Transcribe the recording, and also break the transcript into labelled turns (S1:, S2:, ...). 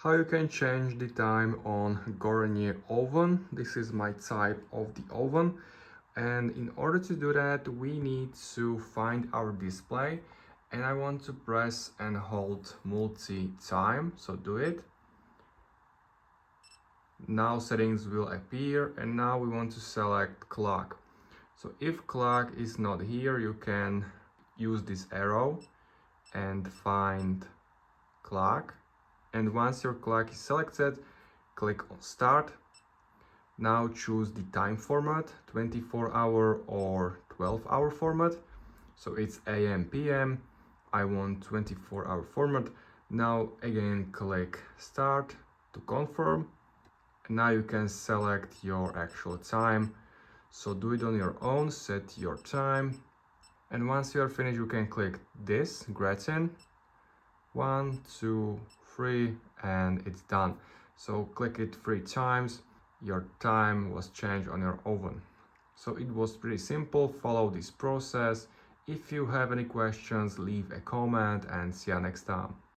S1: how you can change the time on Gorenje oven. This is my type of the oven, and in order to do that we need to find our display, and I want to press and hold multi-time, so do it. Now settings will appear, and now we want to select clock. So if clock is not here, you can use this arrow and find clock, and once your clock is selected, click on start. Now choose the time format, 24-hour or 12-hour format. So it's AM, PM. I want 24-hour format. Now again click start to confirm. And now you can select your actual time. So do it on your own, set your time. And once you are finished, you can click this, Gretchen. 1, 2, 3, and it's done. So click it 3 times. Your time was changed on your oven. So it was pretty simple. Follow this process. If you have any questions, leave a comment, and see you next time.